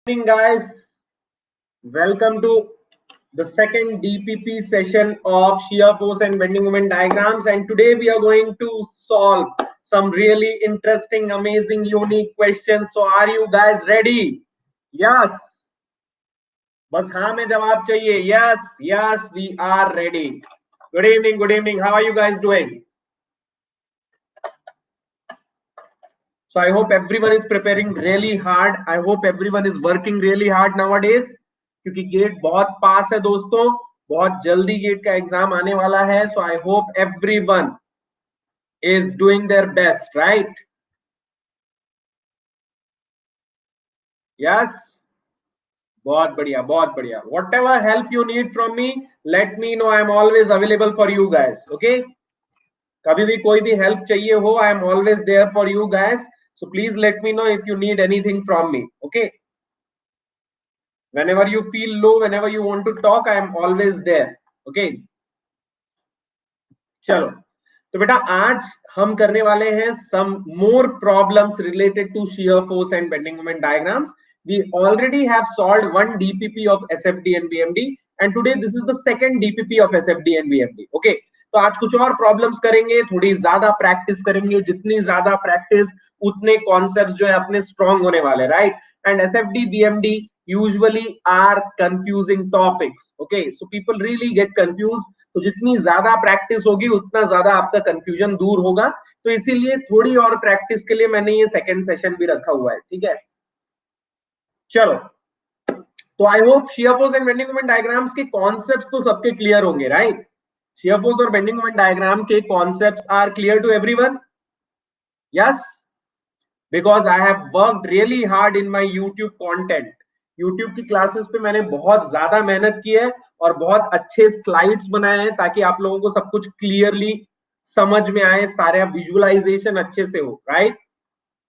Evening, guys. Welcome to the second DPP session of shear force and bending moment diagrams. And today we are going to solve some really interesting, amazing, unique questions. So, are you guys ready? Yes. बस हाँ में जवाब चाहिए. Yes, yes, we are ready. Good evening, good evening. How are you guys doing? So I hope everyone is preparing really hard. I hope everyone is working really hard nowadays. क्योंकि gate बहुत पास है दोस्तों, बहुत जल्दी gate का exam आने वाला है. So I hope everyone is doing their best, right? Yes. बहुत बढ़िया, बहुत बढ़िया. Whatever help you need from me, let me know. I am always available for you guys. Okay? कभी भी कोई भी help चाहिए हो, I am always there for you guys. So please let me know if you need anything from me. Okay? Whenever you feel low, whenever you want to talk, I am always there. Okay? चलो, तो बेटा आज हम करने वाले हैं some more problems related to shear force and bending moment diagrams. We already have solved one DPP of SFD and BMD, and today this is the second DPP of SFD and BMD. Okay? तो आज कुछ और problems करेंगे, थोड़ी ज्यादा practice करेंगे. जितनी ज्यादा प्रैक्टिस उतने कॉन्सेप्ट्स जो है अपने स्ट्रांग होने वाले, right? And SFD BMD usually are confusing topics. Okay, so people really get confused. तो जितनी ज्यादा प्रैक्टिस होगी उतना ज्यादा आपका कंफ्यूजन दूर होगा. तो इसीलिए थोड़ी और प्रैक्टिस के लिए मैंने ये सेकंड सेशन भी रखा हुआ है. ठीक है, चलो. तो I hope shear force and bending moment diagrams के कॉन्सेप्ट्स तो सबके क्लियर होंगे, राइट? शियर फोर्स और बेंडिंग मोमेंट डायग्राम के concepts are clear to everyone? Yes, because I have worked really hard in my YouTube content. YouTube की classes पे मैंने बहुत ज्यादा मेहनत की है और बहुत अच्छे स्लाइड्स बनाए हैं ताकि आप लोगों को सब कुछ क्लियरली समझ में आए, सारे विजुअलाइजेशन अच्छे से हो, right?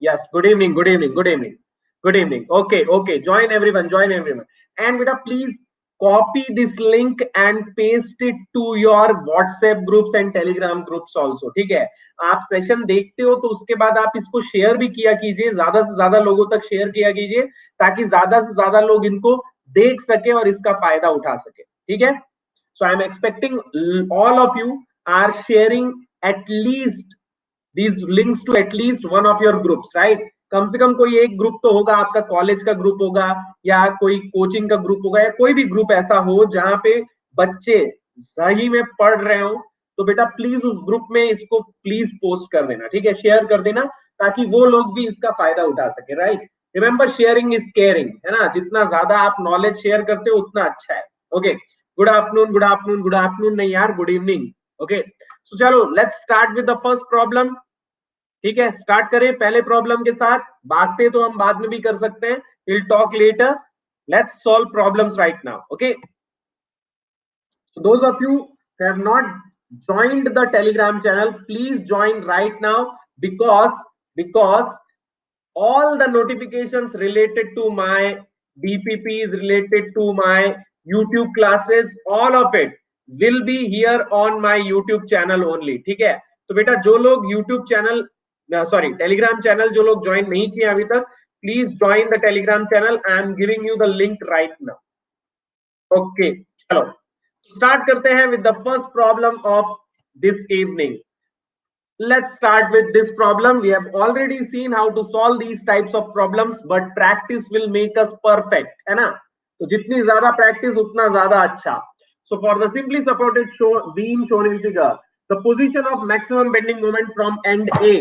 Yes, good evening, good evening, good evening, good evening. Okay okay, join everyone, join everyone. And बेटा please copy this link and paste it to your WhatsApp groups and Telegram groups also. ठीक है, आप session देखते हो तो उसके बाद आप इसको शेयर भी किया कीजिए, ज्यादा से ज्यादा लोगों तक शेयर किया कीजिए ताकि ज्यादा से ज्यादा लोग इनको देख सके और इसका फायदा उठा सके. ठीक है, so I am expecting all of you are sharing at least these links to at least one of your groups, right? कम से कम कोई एक ग्रुप तो होगा, आपका कॉलेज का ग्रुप होगा या कोई कोचिंग का ग्रुप होगा या कोई भी ग्रुप ऐसा हो जहां पे बच्चे सही में पढ़ रहे हो. तो बेटा प्लीज उस ग्रुप में इसको प्लीज पोस्ट कर देना. ठीक है, शेयर कर देना ताकि वो लोग भी इसका फायदा उठा सके, right? Remember, sharing is caring, है ना? जितना ज्यादा आप नॉलेज शेयर करते हो उतना अच्छा है. Okay, good afternoon, good afternoon, good afternoon नहीं यार, गुड इवनिंग. ओके, सो चलो let's start with the first problem. ठीक है, स्टार्ट करें पहले प्रॉब्लम के साथ. बातें तो हम बाद में भी कर सकते हैं, will talk later. Let's solve problems right now. Okay, those of you have not joined the Telegram channel, please join right now because all the notifications related to my DPPs, related to my YouTube classes, all of it will be here on my YouTube channel only. ठीक है, तो बेटा जो लोग YouTube channel, sorry Telegram channel जो लोग join नहीं किए अभी तक, please join the Telegram channel. I am giving you the link right now. Okay, चलो स्टार्ट करते हैं with the first problem of this evening. Let's start with this problem. We have already seen how to solve these types of problems, but practice will make us perfect, है ना? तो जितनी ज्यादा practice उतना ज्यादा अच्छा. So for the simply supported beam shown in figure, the position of maximum bending moment from end A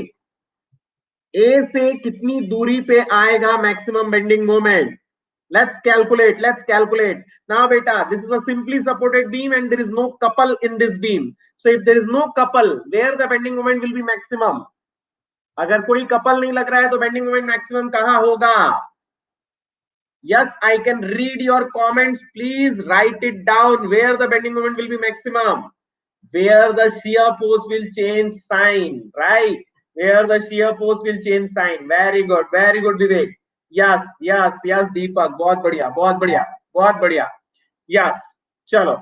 से कितनी दूरी पे आएगा maximum bending moment? Let's calculate. Let's calculate. Now, beta, this is a simply supported beam and there is no couple in this beam. So, if there is no couple, where the bending moment will be maximum? अगर कोई couple नहीं लग रहा है तो bending moment maximum कहाँ होगा? Yes, I can read your comments. Please write it down. Where the bending moment will be maximum? Where the shear force will change sign, right? Where the shear force will change sign. Very good, Vivek. Yes yes yes Deepak, बहुत बढ़िया, बहुत बढ़िया, बहुत बढ़िया. Yes, चलो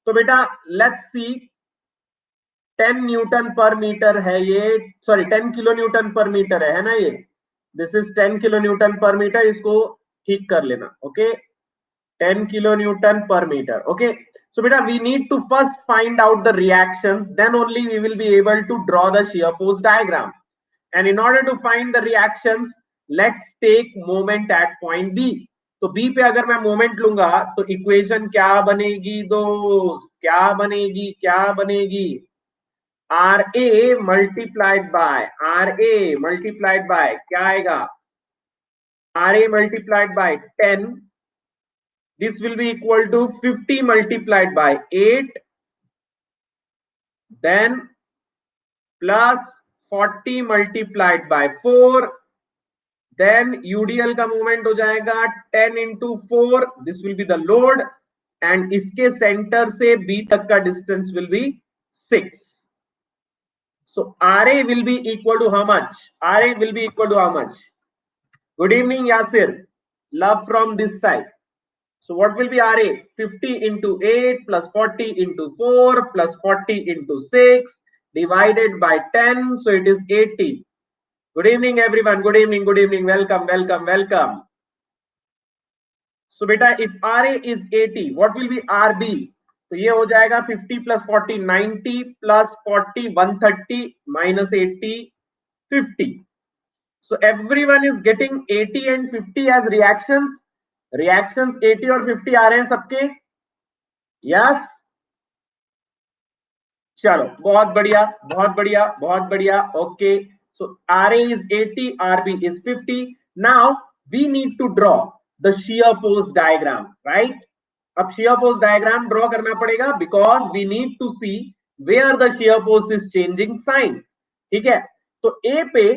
तो बेटा let's see. 10 Newton पर मीटर है ये, सॉरी 10 किलो न्यूटन पर मीटर है ना ये. दिस इज 10 किलो न्यूटन पर मीटर. इसको ठीक कर लेना, okay 10 kilonewton per meter. Okay, so beta we need to first find out the reactions, then only we will be able to draw the shear force diagram. And in order to find the reactions, let's take moment at point B. तो B पे अगर मैं moment लूंगा तो equation क्या बनेगी दोस्त, क्या बनेगी, क्या बनेगी? RA मल्टीप्लाइड बाय क्या आएगा? RA multiplied by 10, this will be equal to 50 multiplied by 8, then plus 40 multiplied by 4, then UDL का मूवमेंट हो जाएगा 10 into 4, this will be the load, and इसके सेंटर से B तक का distance will be 6. So RA will be equal to how much? RA will be equal to how much? Good evening Yasir, love from this side. So what will be RA? 50 into 8 plus 40 into 4 plus 40 into 6 divided by 10. So it is 80. Good evening everyone. Good evening. Good evening. Welcome. Welcome. Welcome. So beta, if RA is 80, what will be RB? तो ये हो जाएगा 50 plus 40 90 plus 40 130 minus 80 50. So everyone is getting 80 and 50 as reactions. Reactions 80 और 50 आ रहे हैं सबके? Yes, चलो बहुत बढ़िया, बहुत बढ़िया, बहुत बढ़िया. Okay, so RA is 80, RB is 50. Now we need to draw the shear force diagram, right? अब shear force diagram draw करना पड़ेगा because we need to see where the shear force is changing sign. ठीक है, तो A पे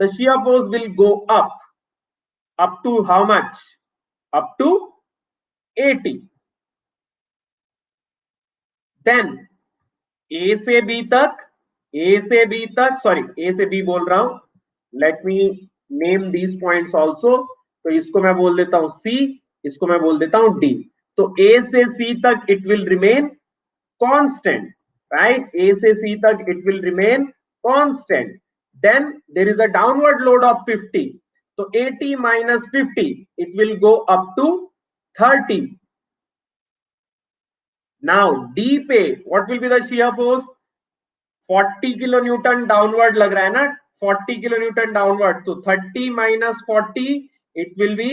the shear force will go up to how much? Up to 80. Then A से B तक, sorry A से B बोल रहा हूं, let me name these points also. तो इसको मैं बोल देता हूं C, इसको मैं बोल देता हूं D. तो A से C तक it will remain constant, right? A से C तक it will remain constant. Then there is a downward load of 50. तो 80 minus 50, it will go up to 30. Now D पे what will be the shear force? 40 kilonewton downward लग रहा है ना, 40 kilonewton downward. तो 30 minus 40, it will be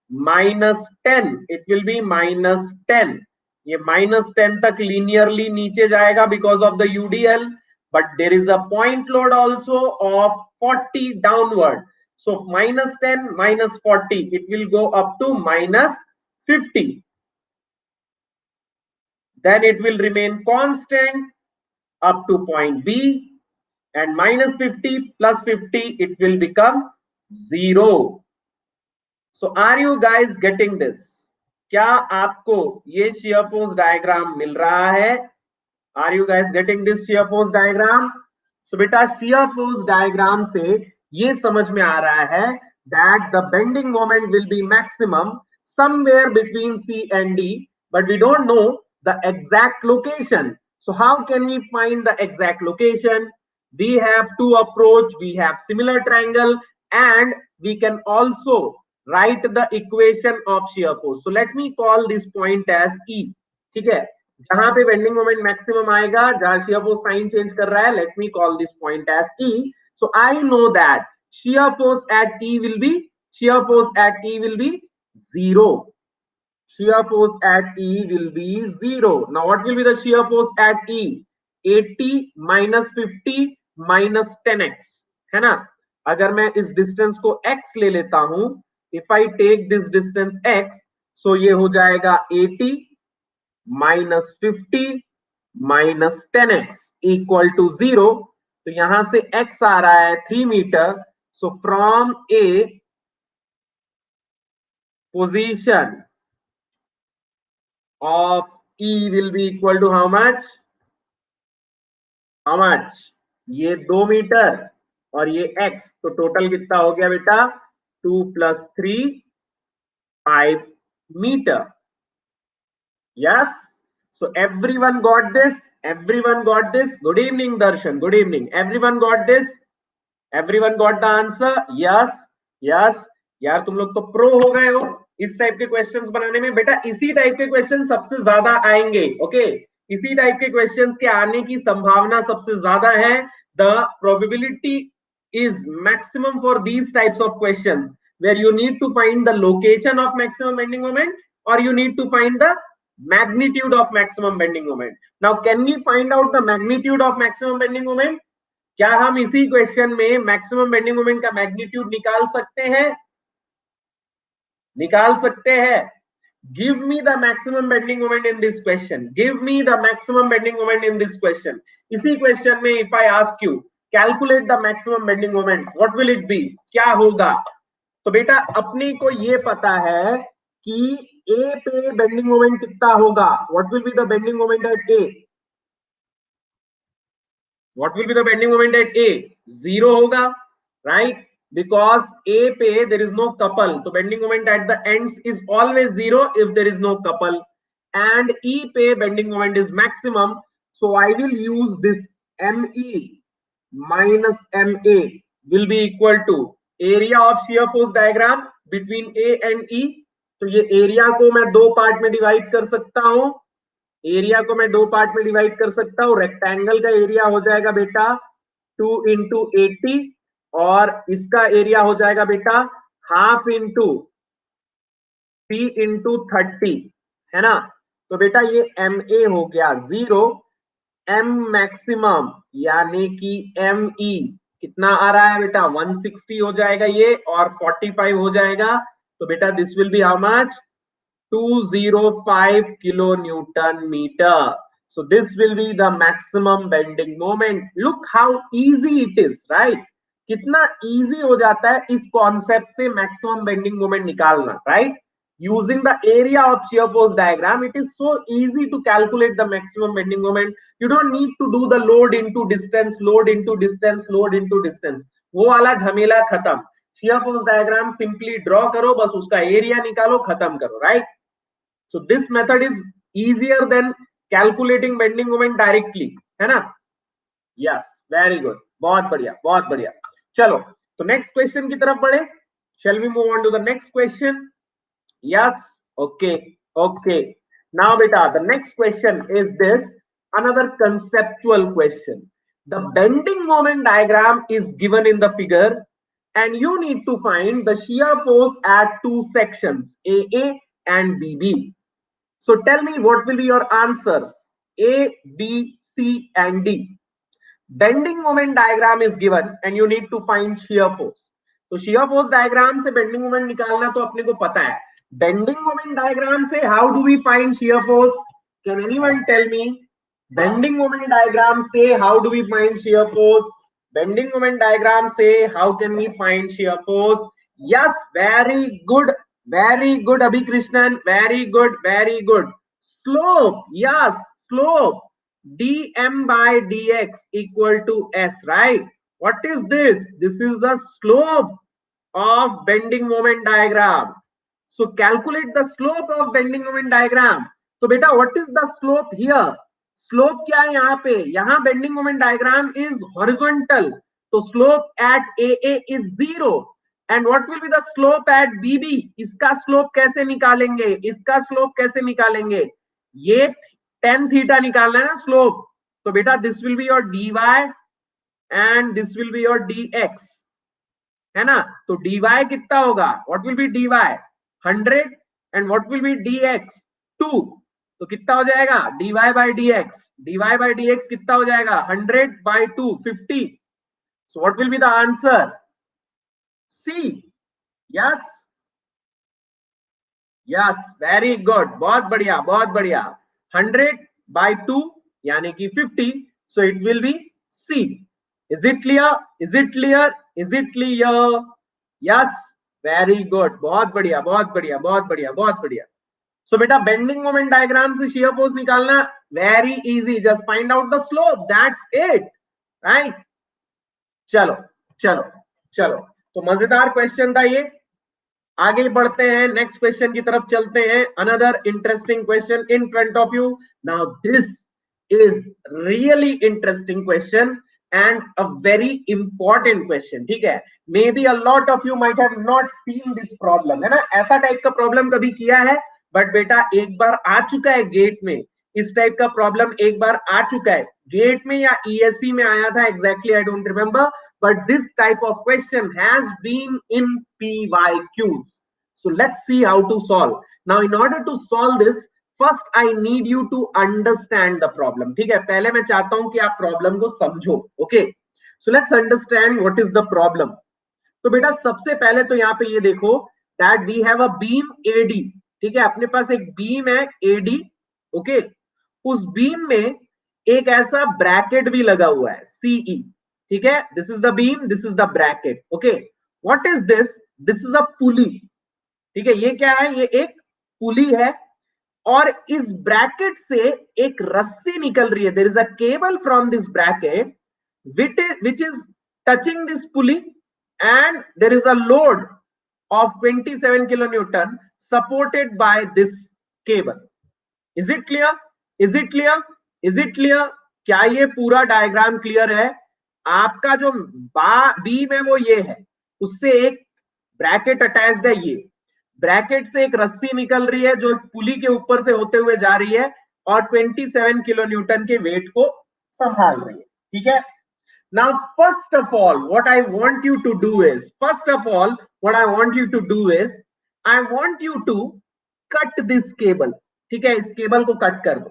minus 10. It will be minus 10. ये minus 10 तक linearly नीचे जाएगा because of the UDL, but there is a point load also of 40 downward. So minus 10 minus 40, it will go up to minus 50. Then it will remain constant up to point B, and minus 50 plus 50, it will become 0. So are you guys getting this? क्या आपको ये shear force diagram मिल रहा है? Are you guys getting this shear force diagram? So बेटा shear force diagram से ये समझ में आ रहा है that the bending moment will be maximum somewhere between C and D, but we don't know the exact location. So how can we find the exact location? We have two approach. We have similar triangle, and we can also write the equation of shear force. So let me call this point as E. ठीक है, जहां पे bending moment maximum आएगा, जहां shear force sign change कर रहा है, let me call this point as E. So I know that shear force at E will be 0. Shear force at E will be 0. Now what will be the shear force at E? 80 minus 50 minus 10x, है ना? अगर मैं इस distance को x ले लेता हूं, if I take this distance x, so ये हो जाएगा 80 minus 50 minus 10x equal to 0. तो यहां से x आ रहा है 3 metre. So from A position of E will be equal to how much? How much? ये 2 मीटर और ये x, तो टोटल कितना हो गया बेटा? 2 plus 3 5 meter. Yes. So everyone got this. Everyone got this. Good evening, Darshan. Good evening. Everyone got this. Everyone got the answer. Yes. Yes. यार तुम लोग तो प्रो हो गए हो. इस टाइप के क्वेश्चंस बनाने में बेटा इसी टाइप के क्वेश्चन सबसे ज्यादा आएंगे। ओके, इसी टाइप के क्वेश्चंस के आने की संभावना सबसे ज्यादा है। The probability is maximum for these types of questions where you need to find the location of maximum bending moment or you need to find the magnitude of maximum bending moment. Now can we find out the magnitude of maximum bending moment? क्या हम इसी question में maximum bending moment का magnitude निकाल सकते हैं? निकाल सकते हैं। Give me the maximum bending moment in this question. Give me the maximum bending moment in this question. इसी क्वेश्चन में if I ask you calculate the maximum bending moment, what will it be? क्या होगा? तो बेटा अपने को ये पता है कि A पे बेंडिंग मोमेंट कितना होगा? What will be the bending moment at A? What will be the bending moment at A? 0 होगा, right? Because A पे there is no couple, so bending moment at the ends is always 0 if there is no couple, and E पे bending moment is maximum, so I will use this ME minus MA will be equal to area of shear force diagram between A and E. तो ये area को मैं दो part में divide कर सकता हूं, एरिया को मैं दो पार्ट में डिवाइड कर सकता हूं। रेक्टेंगल का एरिया हो जाएगा बेटा 2 इंटू 80 और इसका एरिया हो जाएगा बेटा हाफ इंटू 3 इंटू 30, है ना। तो बेटा ये MA हो गया 0, M मैक्सिमम यानी कि ME कितना आ रहा है बेटा 160 हो जाएगा ये और 45 हो जाएगा। तो बेटा this will B how much 205 kilonewton meter. So this will be the maximum bending moment. Look how easy it is, right? कितना easy हो जाता है इस concept से maximum bending moment निकालना, right? Using the area of shear force diagram, it is so easy to calculate the maximum bending moment. You don't need to do the load into distance, load into distance, load into distance. वो वाला झमेला खत्म। shear force diagram simply draw करो, बस उसका area निकालो, खत्म करो, right? So this method is easier than calculating bending moment directly, है ना? Yes, very good. बहुत बढ़िया, बहुत बढ़िया। चलो, तो next question की तरफ बढ़े। Shall we move on to the next question? Yes, okay, okay. Now, beta, the next question is this, another conceptual question. The bending moment diagram is given in the figure, and you need to find the shear force at two sections, AA and BB. So tell me what will be your answers? A, B, C, and D. Bending moment diagram is given and you need to find shear force. तो shear force diagram से bending moment निकालना तो अपने को पता है। Bending moment diagram से how do we find shear force? Can anyone tell me? Bending moment diagram से how do we find shear force? Bending moment diagram से how can we find shear force? Yes, very good. Very good, Abhi Krishnan. Very good, very good. Slope, yes, slope. dm by dx equal to s, right? What is this? This is the slope of bending moment diagram. So calculate the slope of bending moment diagram. So beta, what is the slope here? Slope क्या है यहाँ पे? यहाँ bending moment diagram is horizontal. So slope at AA is 0. And what will be the slope at BB? इसका slope कैसे निकालेंगे? इसका slope कैसे निकालेंगे? ये tan theta निकालना है ना slope. तो बेटा this will be your dy and this will be your dx, है ना। तो dy कितना होगा? What will be dy? 100 and what will be dx? 2. तो कितना हो जाएगा? dy by dx. dy by dx कितना हो जाएगा? 100 by 2, 50. So what will be the answer? C. Yes. Yes, very good. बहुत बढ़िया, बहुत बढ़िया। 100 by 2 यानी कि 50. So it will be C. Is it clear? Is it clear? Is it clear? Yes, very good. बहुत बढ़िया, बहुत बढ़िया, बहुत बढ़िया, बहुत बढ़िया। So बेटा bending moment diagram से shear force निकालना very easy. Just find out the slope. That's it, right? चलो, चलो, चलो। तो मजेदार क्वेश्चन था ये। आगे बढ़ते हैं, नेक्स्ट क्वेश्चन की तरफ चलते हैं। Another interesting question in front of you. Now this is really interesting question and a very important question, ठीक है. Maybe a lot of you might have not seen this problem, है ना, ऐसा type का प्रॉब्लम कभी किया है, but बेटा एक बार आ चुका है गेट में, इस टाइप का प्रॉब्लम एक बार आ चुका है गेट में या ESE में आया था, exactly I don't remember, but this type of question has been in PYQs. So let's see how to solve. Now in order to solve this, first I need you to understand the problem. ठीक है, पहले मैं चाहता हूं कि आप problem को समझो. Okay, so let's understand what is the problem. तो बेटा सबसे पहले तो यहाँ पे ये देखो that we have a beam AD. ठीक है, अपने पास एक बीम है AD. ओके, उस बीम में एक ऐसा ब्रैकेट भी लगा हुआ है CE. ठीक है, this is the beam, this is the bracket. Okay, what is this? This is a pulley. ठीक है, ये क्या है? ये एक पुली है और इस ब्रैकेट से एक रस्सी निकल रही है. There is a cable from this bracket which is touching this pulley and there is a load of 27 kilonewton supported by this cable. Is it clear? Is it clear? Is it clear? क्या ये पूरा diagram clear है? आपका जो beam है वो ये है, उससे एक ब्रैकेट अटैच्ड है. ये ब्रैकेट से एक रस्सी निकल रही है जो एक पुली के ऊपर से होते हुए जा रही है और 27 किलो न्यूटन के वेट को संभाल रही है. ठीक है, now first of all what I want you to do is, I want you to cut this cable. ठीक है, इस केबल को कट कर दो,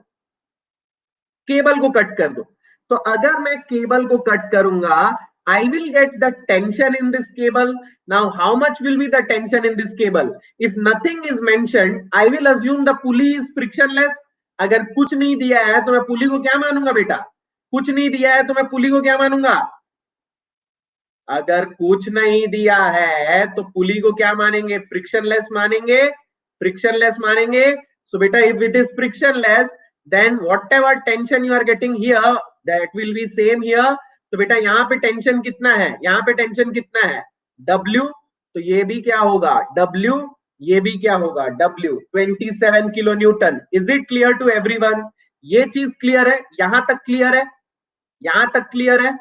केबल को कट कर दो. तो अगर मैं केबल को कट करूंगा, I will get the tension in this cable. Now how much will be the tension in this cable? If nothing is mentioned, I will assume the pulley is frictionless. अगर कुछ नहीं दिया है तो मैं पुली को क्या मानूंगा बेटा? कुछ नहीं दिया है तो मैं पुली को क्या मानूंगा? अगर कुछ नहीं दिया है तो पुली को क्या मानेंगे? फ्रिक्शनलेस मानेंगे, फ्रिक्शनलेस मानेंगे. So बेटा if it is frictionless, then whatever tension you are getting here, that will be same here. तो बेटा यहाँ पे टेंशन कितना है? यहाँ पे टेंशन कितना है? W. तो ये भी क्या होगा? W. ये भी क्या होगा? W. 27 kilonewton. Is it clear to everyone? ये चीज क्लियर है? यहां तक क्लियर है? यहां तक क्लियर है?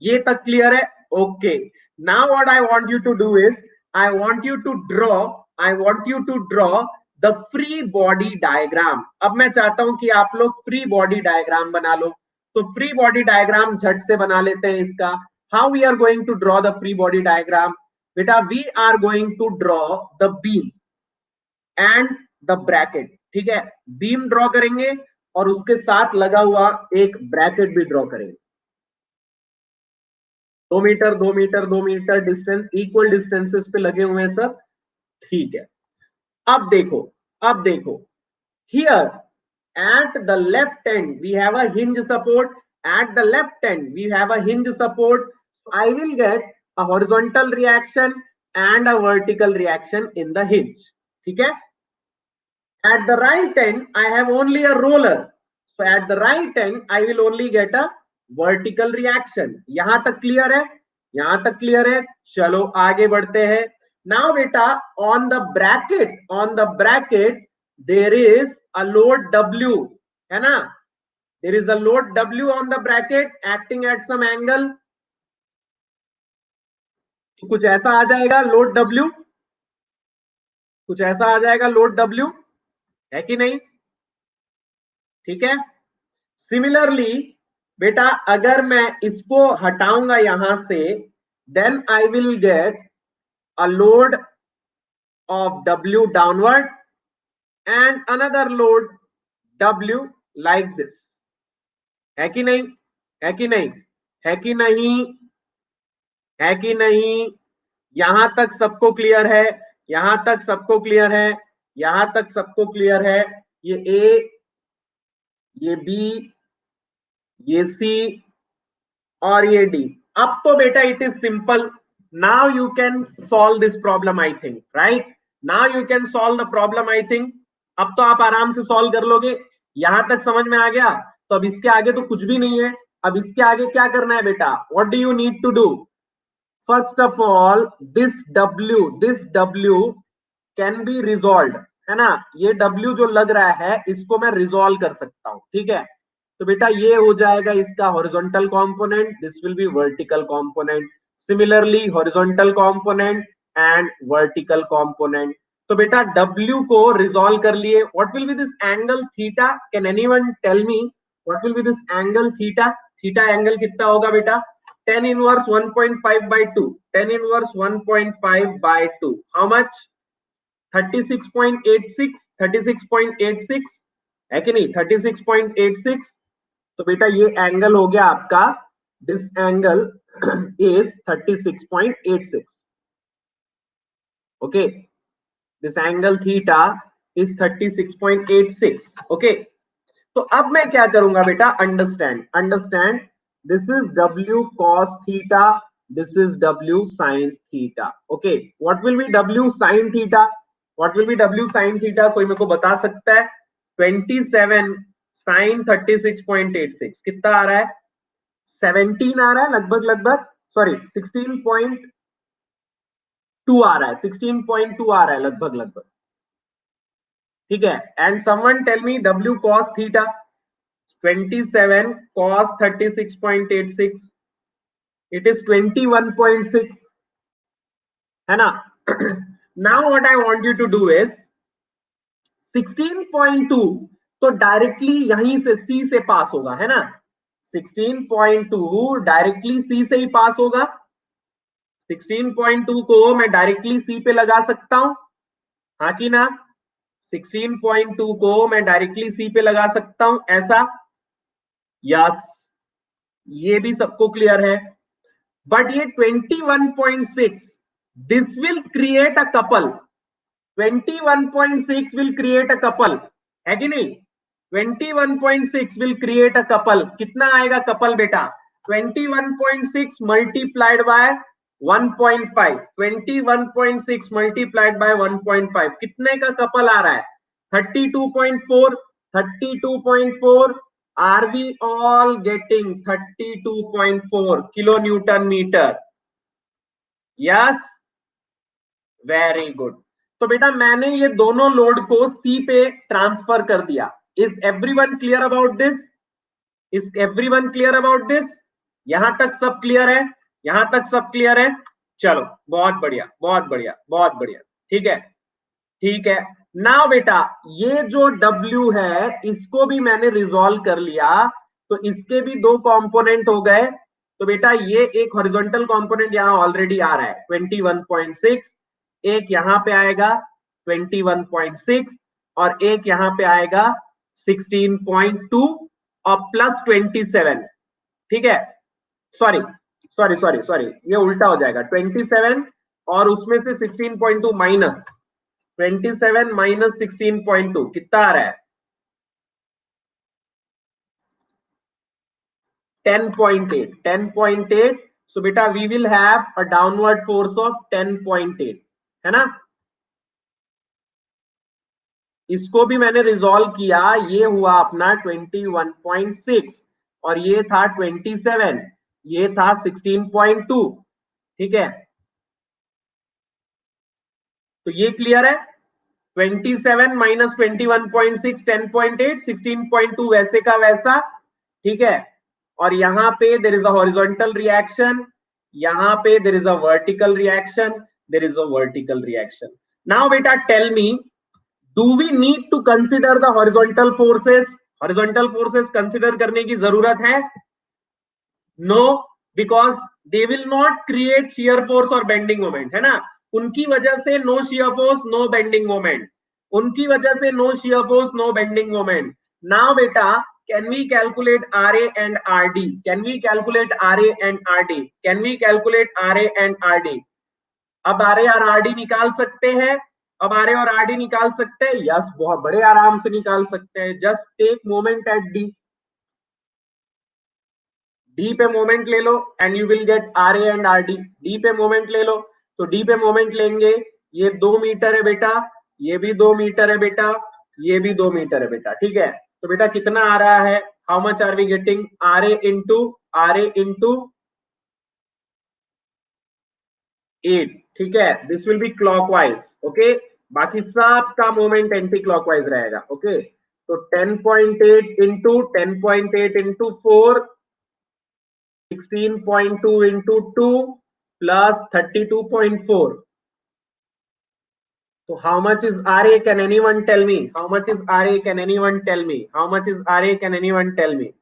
ये तक क्लियर है? Okay, now what I want you to do is, I want you to draw the free body diagram. अब मैं चाहता हूं कि आप लोग फ्री बॉडी डायग्राम बना लो. तो फ्री बॉडी डायग्राम झट से बना लेते हैं इसका. How we are going to draw the free body diagram? बेटा we are going to draw the beam and the bracket. ठीक है, बीम ड्रॉ करेंगे और उसके साथ लगा हुआ एक ब्रैकेट भी ड्रॉ करेंगे. 2 meter 2 meter 2 meter distance, equal distances पे लगे हुए हैं सब. ठीक है, अब देखो here at the left end we have a hinge support. At the left end we have a hinge support. I will get a horizontal reaction and a vertical reaction in the hinge. ठीक है, at the right end I have only a roller. So at the right end I will only get a vertical reaction. यहां तक clear है? यहां तक clear है? चलो आगे बढ़ते हैं. Now beta on the bracket there is a load W, है ना? There is a load W on the bracket acting at some angle. कुछ ऐसा आ जाएगा लोड W, कुछ ऐसा आ जाएगा लोड W, है कि नहीं? ठीक है, सिमिलरली बेटा अगर मैं इसको हटाऊंगा यहां से, then I will get a load of W downward and another load W like this. है कि नहीं? है कि नहीं? है कि नहीं? है कि नहीं? यहां तक सबको क्लियर है? यहां तक सबको क्लियर है? यहां तक सबको क्लियर है? ये A, ये B, ये C और ये D. अब तो बेटा it is simple. Now you can solve this problem, I think, right? Now you can solve the problem, I think. अब तो आप आराम से सॉल्व कर लोगे. यहां तक समझ में आ गया? तो अब इसके आगे तो कुछ भी नहीं है. अब इसके आगे क्या करना है बेटा? What do you need to do? First of all, this W can be resolved, है ना? ये W जो लग रहा है इसको मैं रिजॉल्व कर सकता हूं. ठीक है, तो बेटा ये हो जाएगा इसका horizontal component, this will be vertical component, similarly horizontal component and vertical component. तो बेटा W को रिजॉल्व कर लिए, what will be this angle theta, can anyone tell me what will be this angle theta? Theta angle कितना होगा बेटा? tan inverse 1.5 by 2, tan inverse 1.5 by 2, how much? 36.86, 36.86 है कि नहीं? 36.86। तो बेटा ये एंगल हो गया आपका, this angle is 36.86, okay, this angle theta is 36.86, okay. तो अब मैं क्या करूंगा बेटा, understand, understand, this is W cos theta, this is W sin theta, okay. What will B W sin theta? What will B W sin theta? कोई मेरे को बता सकता है? 27 sin 36.86 कितना आ रहा है? 17 आ रहा है लगभग, लगभग सॉरी 16.2 आ रहा है, 16.2 आ रहा है लगभग, लगभग, ठीक है। And someone tell me W cos theta, 27 cos 36.86, it is 21.6, है ना? Now what I want you to do is 16.2 तो डायरेक्टली यहीं से C से पास होगा, है ना? 16.2 डायरेक्टली C से ही पास होगा। 16.2 को मैं डायरेक्टली C पे लगा सकता हूं, हाँ कि ना? 16.2 को मैं डायरेक्टली C पे लगा सकता हूं, ऐसा? यस, ये भी सबको क्लियर है। बट ये 21.6 this will create a couple, 21.6 will create a couple, है कि नहीं? 21.6 विल क्रिएट अ कपल। कितना आएगा कपल बेटा? 21.6 मल्टीप्लाइड बाय 1.5, 21.6 मल्टीप्लाइड बाय 1.5 कितने का कपल आ रहा है? 32.4, 32.4। Are we all getting 32.4 kilonewton meter? Yes, very good. तो बेटा मैंने ये दोनों लोड को C पे ट्रांसफर कर दिया। Is everyone clear about this? Is everyone clear about this? यहां तक सब क्लियर है? यहां तक सब क्लियर है? चलो बहुत बढ़िया, बहुत बढ़िया, बहुत बढ़िया, ठीक है, ठीक है। नाउ बेटा ये जो W है इसको भी मैंने रिजॉल्व कर लिया, तो इसके भी दो कंपोनेंट हो गए। तो बेटा ये एक हॉरिजॉन्टल कंपोनेंट यहां ऑलरेडी आ रहा है 21.6, एक यहां पे आएगा 21.6 और एक यहां पे आएगा 16.2 और प्लस 27, ठीक है। सॉरी सॉरी सॉरी सॉरी, ये उल्टा हो जाएगा, 27 और उसमें से 16.2 माइनस 27 माइनस 16.2 कितना आ रहा है? 10.8, 10.8। सो बेटा we will have a downward force of 10.8, है ना? इसको भी मैंने रिजॉल्व किया, ये हुआ अपना 21.6 और ये था 27, ये था 16.2, ठीक है। तो ये क्लियर है? 27 माइनस 21.6 10.8, 16.2 वैसे का वैसा, ठीक है। और यहां पे there is a horizontal reaction, यहां पे there is a vertical reaction, there is a vertical reaction. Now बेटा tell me, do we need to consider the horizontal forces? Horizontal forces consider करने की जरूरत है? No, because they will not create shear force और bending moment, है ना? उनकी वजह से no shear force no bending moment, उनकी वजह से no shear force no bending moment. Now बेटा can we calculate RA and RD? Can we calculate RA and RD? Can we calculate RA and RD? अब RA और RD निकाल सकते हैं, अब RA और RD निकाल सकते हैं, यस बहुत बड़े आराम से निकाल सकते हैं। Just take moment at D, D पे मोमेंट ले लो and you will get RA and RD। D पे मोमेंट ले लो, तो D पे मोमेंट लेंगे, ये 2 मीटर है बेटा, ये भी 2 मीटर है बेटा, ये भी 2 मीटर है बेटा, ठीक है। तो बेटा कितना आ रहा है? How much are we getting? RA into 8, ठीक है। This will be clockwise, okay. बाकी सब का मोमेंट एंटी क्लॉकवाइज रहेगा, ओके। तो 10.8 into 10.8 into 4, 16.2 into 2 plus 32.4. So how much is RA? Can anyone tell me? How much is RA? Can anyone tell me? How much is RA? Can anyone tell me?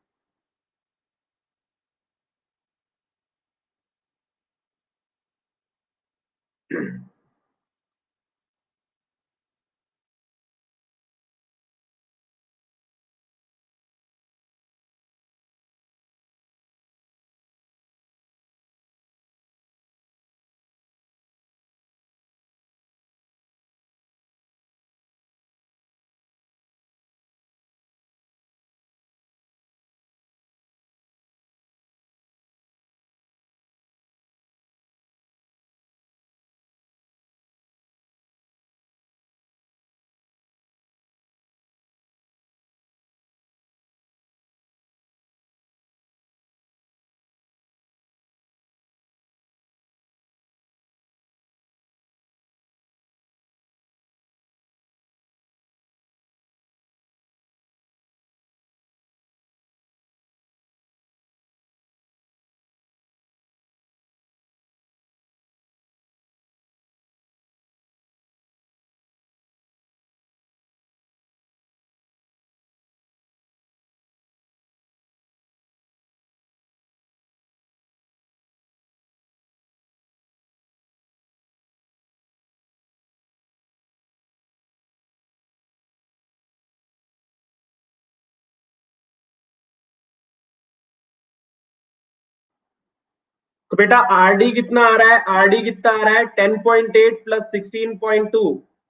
तो बेटा RD कितना आ रहा है? RD कितना आ रहा है? 10.8 प्लस 16.2,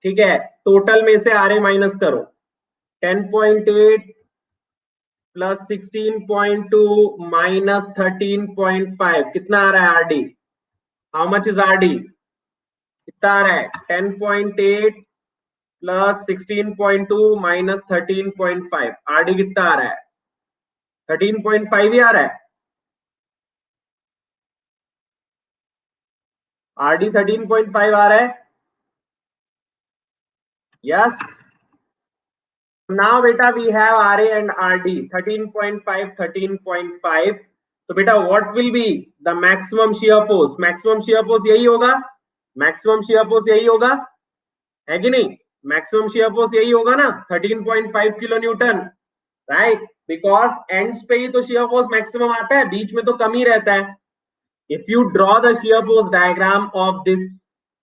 ठीक है। टोटल में से आरए माइनस करो। 10.8 प्लस 16.2 माइनस 13.5, कितना आ रहा है RD? How much is RD? कितना आ रहा है? 10.8 प्लस 16.2 माइनस 13.5, आरडी कितना आ रहा है? 13.5 ही आ रहा है। आरडी 13.5 आ रहा है। Yes. Now beta we have RA and RD 13.5, 13.5. तो बेटा what will be the maximum shear force? Maximum shear force यही होगा, maximum shear force यही होगा, है कि नहीं? Maximum shear force यही होगा ना, 13.5 kilo Newton, right? Because ends पे ही तो shear force maximum आता है, बीच में तो कम ही रहता है. If you draw the shear force diagram of this,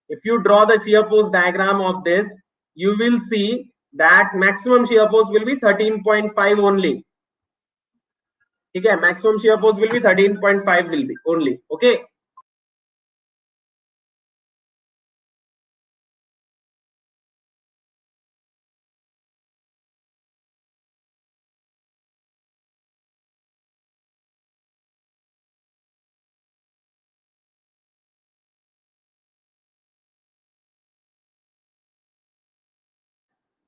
if you draw the shear force diagram of this, you will see that maximum shear force will be 13.5 only. ठीक है, maximum shear force will be 13.5 will be only. Okay.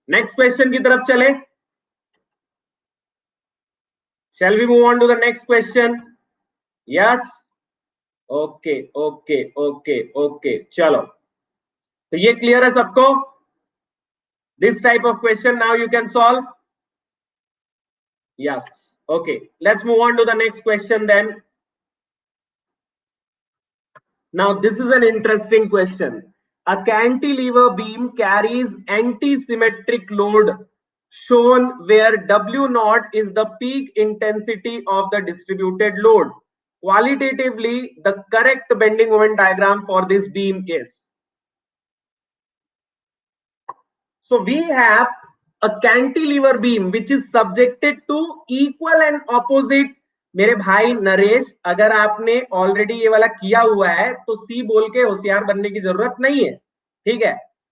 Next question की तरफ चले. Shall we move on to the next question? Yes. Okay, okay, okay, okay. चलो. तो ये clear है सबको? This type of question now you can solve. Yes. Okay. Let's move on to the next question then. Now this is an interesting question. A cantilever beam carries anti-symmetric load shown where W naught is the peak intensity of the distributed load. Qualitatively, the correct bending moment diagram for this beam is. So we have a cantilever beam which is subjected to equal and opposite. मेरे भाई नरेश, अगर आपने already ये वाला किया हुआ है तो सी बोल के होशियार बनने की जरूरत नहीं है, ठीक है।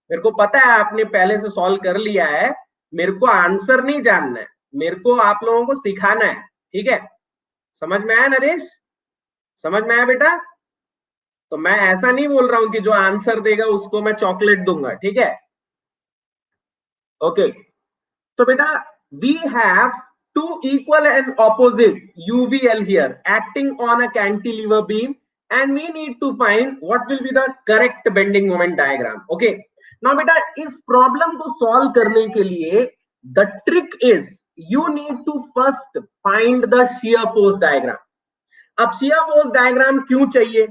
मेरे को पता है आपने पहले से सॉल्व कर लिया है, मेरे को आंसर नहीं जानना है, मेरे को आप लोगों को सिखाना है, ठीक है। समझ में आया नरेश? समझ में आया बेटा? तो मैं ऐसा नहीं बोल रहा हूं कि जो आंसर देगा उसको मैं चॉकलेट दूंगा, ठीक है। ओके, तो बेटा we have two equal and opposite UVL here acting on a cantilever beam and we need to find what will be the correct bending moment diagram. Okay, now बेटा इस प्रॉब्लम को solve करने के लिए The trick is you need to first find the shear force diagram. अब shear force diagram क्यों चाहिए?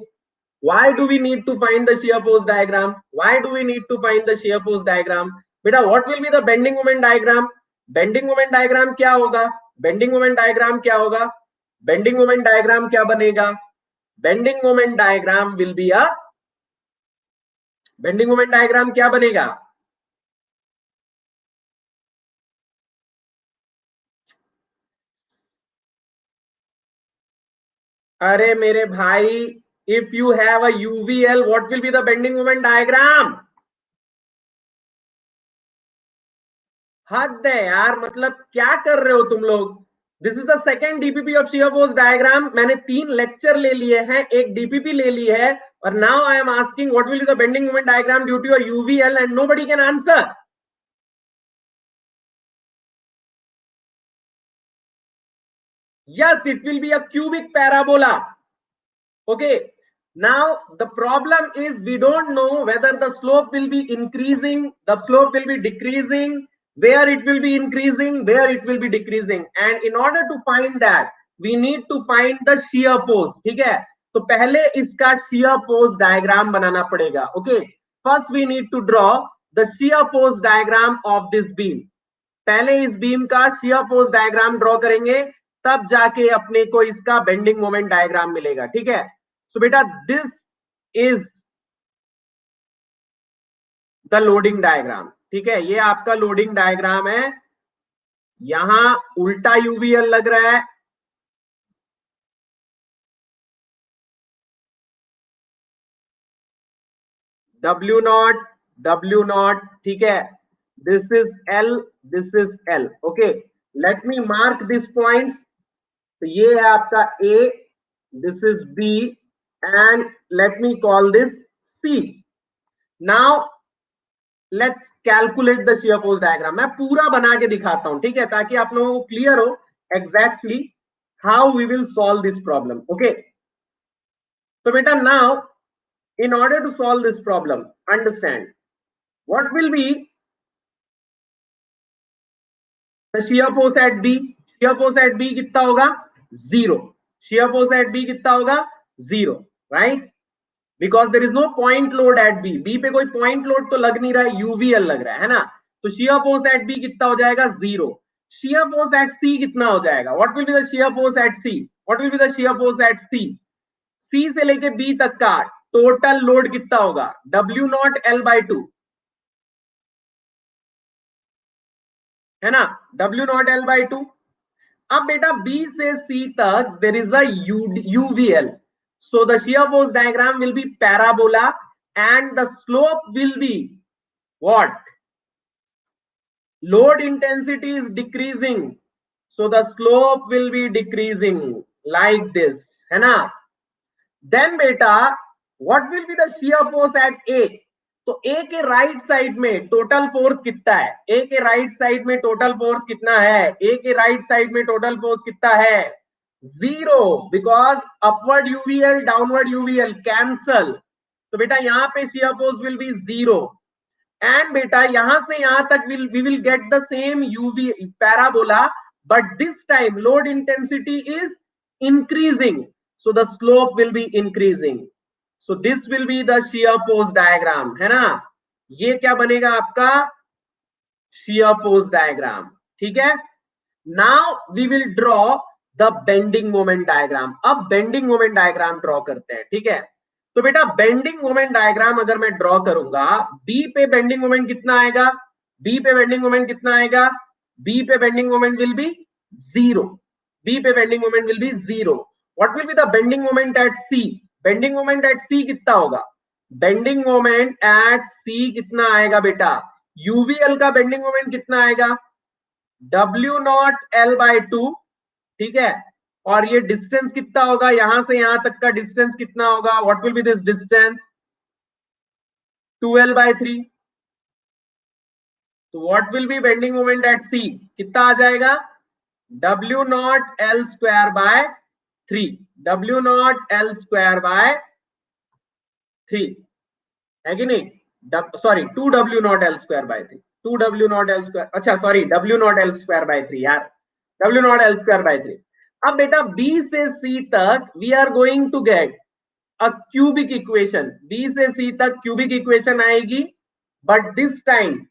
Why do we need to find the shear force diagram? Why do we need to find the shear force diagram? बेटा, what will be the bending moment diagram? Bending moment diagram क्या होगा? Bending moment diagram क्या होगा? Bending moment diagram क्या बनेगा? Bending moment diagram will be a bending moment diagram क्या बनेगा? अरे मेरे भाई, if you have a UVL, what will be the bending moment diagram? हद है यार, मतलब क्या कर रहे हो तुम लोग? This is the second DPP of shear force diagram. मैंने 3 लेक्चर ले लिए हैं, एक डीपीपी ले ली है, और now I am asking what will be the bending moment diagram due to your UVL and nobody can answer. Yes, it will be a cubic parabola. Okay, now the problem is we don't know whether the slope will be increasing, the slope will be decreasing, where it will be increasing, where it will be decreasing, and in order to find that we need to find the shear force. ठीक है, तो पहले इसका shear force diagram बनाना पड़ेगा. Okay, first we need to draw the shear force diagram of this beam. पहले इस beam का shear force diagram draw करेंगे, तब जाके अपने को इसका बेंडिंग मोमेंट डायग्राम मिलेगा. ठीक है, सो बेटा this is the loading diagram. ठीक है, ये आपका लोडिंग डायग्राम है. यहां उल्टा यूवीएल लग रहा है, W नॉट. ठीक है, this is L, this is L. Okay, let me mark this points. तो ये है आपका A, this is B, and let me call this C. Now let's calculate the shear force diagram. मैं पूरा बना के दिखाता हूं, ठीक है, ताकि आप लोगों को क्लियर हो exactly how we will solve this problem. Okay, तो बेटा now in order to solve this problem, understand what will be the shear force at B. shear force at B कितना होगा? 0. shear force at B कितना होगा? 0, right? Because there is no point load at B. B पे कोई point load तो लग नहीं रहा है, UVL लग रहा है ना. तो shear force at B कितना हो जाएगा? 0. shear force at C कितना हो जाएगा? What will be the shear force at C? What will be the shear force at C? C से लेके B तक का टोटल लोड कितना होगा? W नॉट L बाई 2, है ना, W नॉट L बाई 2. अब बेटा B से C तक there is a UVL. So the shear force diagram will be parabola and the slope will be what? Load intensity is decreasing, so the slope will be decreasing like this, है ना. Then बेटा what will be the shear force at A? तो A के right side में total force कितना है? A के right side में टोटल फोर्स कितना है? A के राइट साइड में टोटल फोर्स कितना है? 0, because upward UVL downward UVL cancel. तो बेटा यहाँ पे shear force will be 0. And बेटा यहां से यहां तक we will get the same UV parabola, but this time load intensity is increasing, so the slope will be increasing. So this will be the shear force diagram, है ना. ये क्या बनेगा आपका? shear force diagram. ठीक है, now we will draw the bending moment diagram. अब bending moment diagram draw करते हैं. ठीक है, तो बेटा बेंडिंग मोमेंट डायग्राम अगर मैं ड्रॉ करूंगा, बी पे बेंडिंग मोमेंट कितना आएगा? बी पे बेंडिंग मोमेंट कितना आएगा? बी पे bending moment will be 0. B पे bending moment will be 0. What will be the bending moment at C? Bending moment at C कितना होगा? बेंडिंग मोमेंट एट सी कितना आएगा बेटा? यूवीएल का बेंडिंग मोमेंट कितना आएगा? W nought L by 2. ठीक है, और ये डिस्टेंस कितना होगा? यहां से यहां तक का डिस्टेंस कितना होगा? What will be this distance? 2L by 3. तो what will be bending moment at C? कितना आ जाएगा? W nought L square by 3. W nought L square by 3 है कि नहीं? Sorry, 2W nought L square by 3. 2W0L², अच्छा sorry W0L²/3 यार, W0L²/3। अब बेटा B से C तक we are going to get a cubic equation, B से C तक क्यूबिक इक्वेशन आएगी, but this time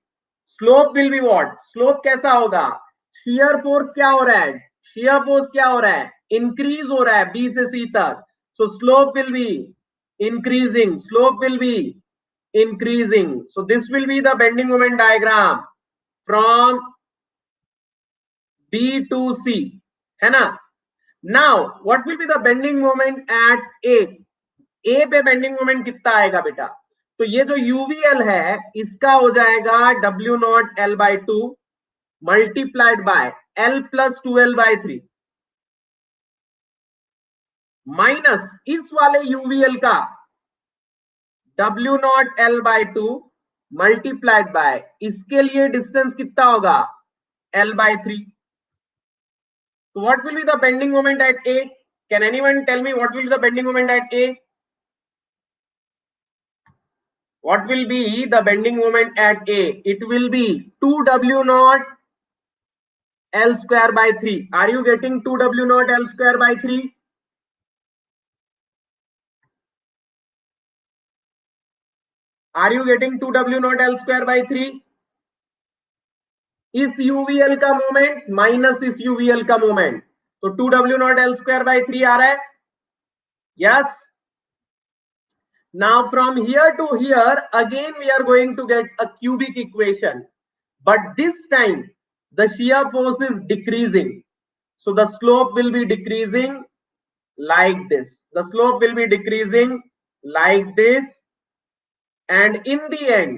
slope will be what, slope कैसा होगा, शियर फोर्स क्या हो रहा है, शियर फोर्स क्या हो रहा है, इंक्रीज हो रहा है B से C तक, so slope will be increasing, slope will be increasing, so this will be the bending moment diagram from B to C, है ना। now what will be the bending moment at A, A पे bending moment कितना आएगा बेटा, तो ये जो UVL है इसका हो जाएगा W0L/2 multiplied by L+2L/3 minus इस वाले यूवीएल का W0L/2 मल्टीप्लाइड बाय, इसके लिए डिस्टेंस कितना होगा L/3। So what will be the bending moment at A? Can anyone tell me what will be the bending moment at A? What will be the bending moment at A? It will be 2W0L²/3. Are you getting 2W0L²/3? Are you getting 2W0L²/3? इस UVL का moment minus इस UVL का moment, तो 2W0L²/3 आ रहा है, yes. Now from here to here again we are going to get a cubic equation, but this time the shear force is decreasing, so the slope will be decreasing like this, the slope will be decreasing like this, and in the end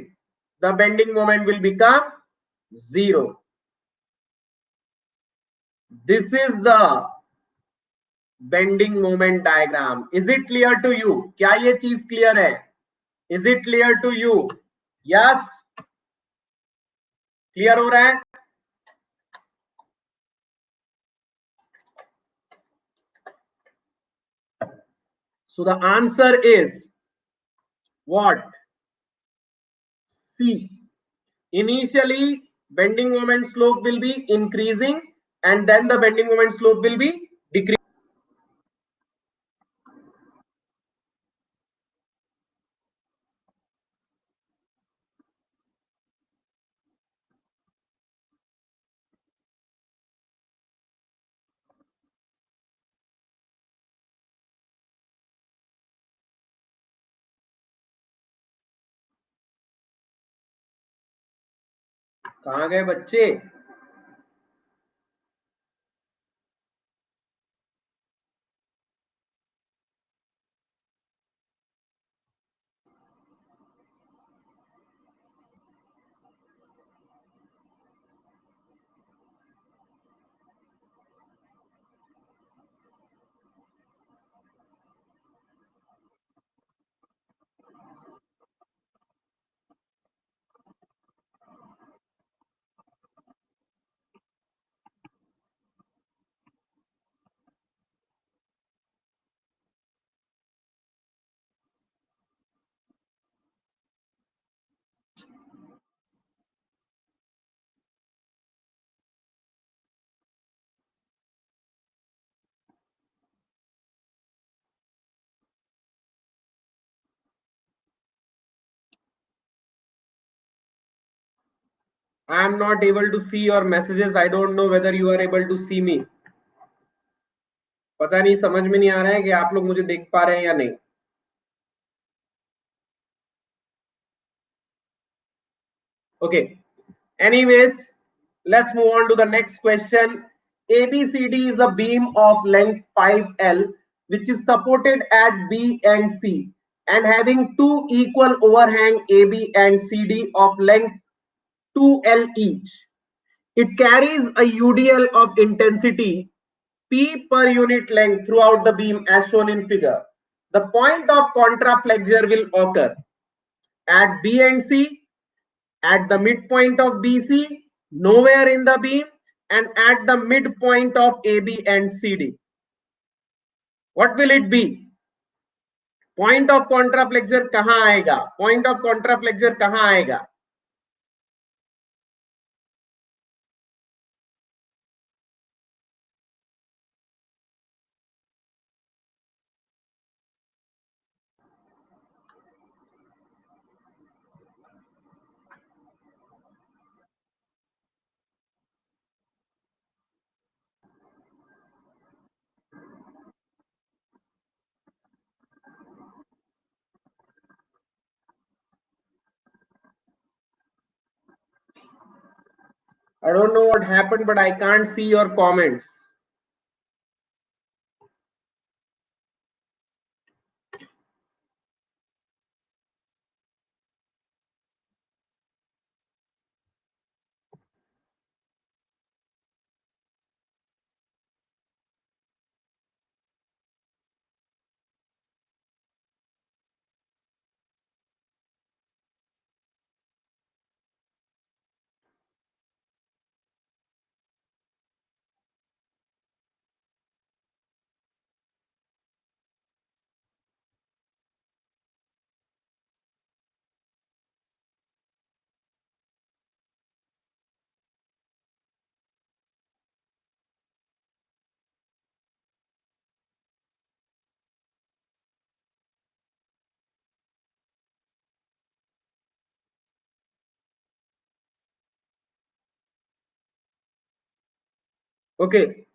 the bending moment will become 0. This is the bending moment diagram. Is it clear to you? क्या ये चीज clear है? Is it clear to you? Yes, clear हो रहा है? So the answer is what? C. Initially bending moment slope will be increasing and then the bending moment slope will be decreasing. कहां गए बच्चे? I am not able to see your messages. I don't know whether you are able to see me. पता नहीं, समझ में नहीं आ रहा है कि आप लोग मुझे देख पा रहे हैं या नहीं। Okay, anyways, let's move on to the next question. ABCD is a beam of length 5L which is supported at B and C and having two equal overhang AB and CD of length 2L each. It carries a UDL of intensity P per unit length throughout the beam as shown in figure. The point of contraflexure will occur at B and C, at the midpoint of BC, nowhere in the beam, and at the midpoint of AB and CD. What will it be? Point of contraflexure कहां आएगा? Point of contraflexure कहां आएगा? I don't know what happened, but I can't see your comments. Okay.